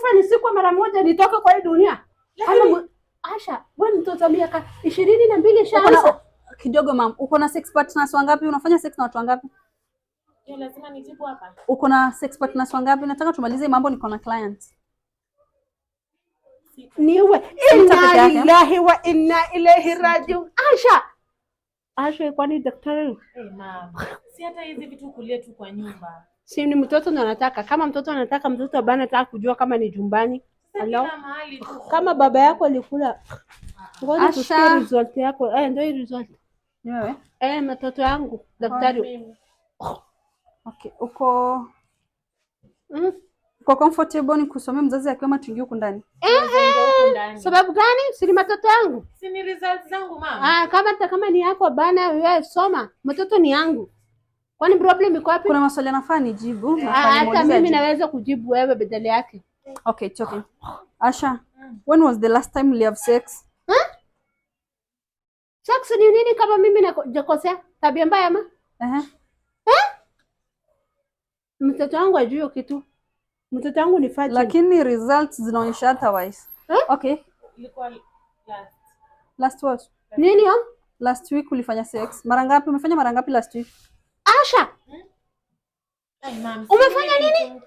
kukufa nisikwe mara moja nitoke kwa hii dunia. Ama Asha, wewe mtoto miaka 22 shaanza. Kidogo mam, uko na sex partners wangapi? Unafanya sex na watu wangapi? Lazima nijibu hapa. Uko na sex partners wangapi? Nataka tumalize mambo, niko na clients. Niwe inna lillahi wa inna ilaihi rajiun. Asha, kwani daktari? Mama. Si hata hizi vitu kulia tu kwa nyumba. Si ni mtoto ndo anataka. Kama mtoto anataka, mtoto bana anataka kujua kama ni jumbani. Hello? Kama baba yako alikula. Ngoja tusikie result yako. Ndio result. Wewe? Mtoto wangu daktari. Okay, uko comfortable ni kusomea mzazi akiwa matungi huko ndani? Sababu gani? Si ni mtoto yangu. Si ni results zangu mama. Kama ni yako bana, wewe soma. Mtoto ni yangu. Kwani problem iko wapi? Kuna maswali nafaa nijibu. Hata mimi naweza kujibu wewe badala yake. Okay, it's okay. Asha, when was the last time you have sex? Sex ni nini kama mimi najakosea? Tabia mbaya ama? Mtoto wangu ajue kitu. Mtoto wangu ni faji. Lakini results zinaonyesha otherwise. Okay. Ilikuwa last what? Nini last week ulifanya sex. Mara ngapi? Umefanya mara ngapi last week? Asha. Umefanya nini?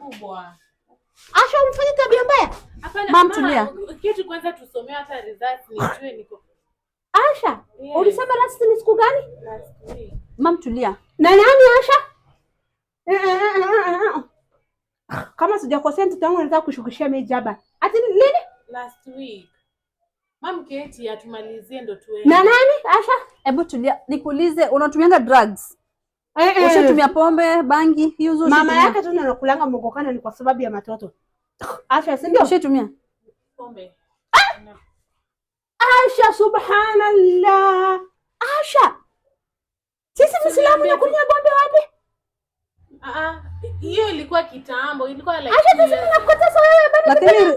Asha, umefanya tabia mbaya? Hapana. Mama tulia. Kitu kwanza tusomee hata results nijue niko. Asha, ulisema last ni siku gani? Last week. Mama tulia. Na nani Asha? Kama sijakosea mtoto wangu anataka kushukishia mejaba. Ati nini? Last week. Mama keti atumalizie ndo tuende. Na nani Asha? Hebu tulia. Nikuulize, unatumianga drugs? Ushatumia pombe, bangi, hiyo zote? Mama yake tu anakulanga mgokana ni kwa sababu ya matoto. Asha, si ndio? Ushatumia pombe? Asha, subhanallah. Asha, sisi Muislamu tunakunywa pombe wapi? Hiyo ilikuwa kitambo, ilikuwa like Asha, sisi tunakutesa wewe bado. Lakini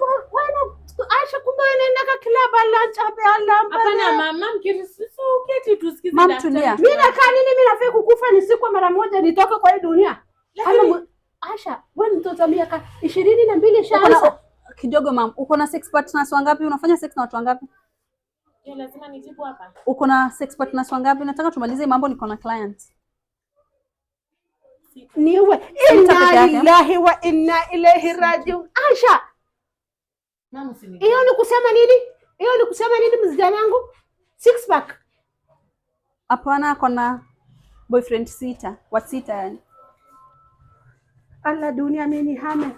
Asha, kumbe unaenda kila bala chape Allah. Hapana mama, mkirisisu keti tusikize daktari. Mama tulia. Mimi nakaa nini? Mimi nafaa kukufa nisikwe mara moja nitoke kwa hii dunia. Asha, wewe mtoto miaka 22 shaanza. Kidogo mama, uko na sex partners wangapi? Unafanya sex na watu wangapi? Lazima nijibu hapa. Uko na sex partners wangapi? Nataka tumalize mambo, niko na clients. Niwe inna lillahi wa inna ilaihi rajiun. Asha. Mama usini. Hiyo ni kusema nini? Hiyo ni kusema nini mzee wangu? Six pack. Hapana, kuna boyfriend sita, wa sita yani. Allah, dunia mimi hame.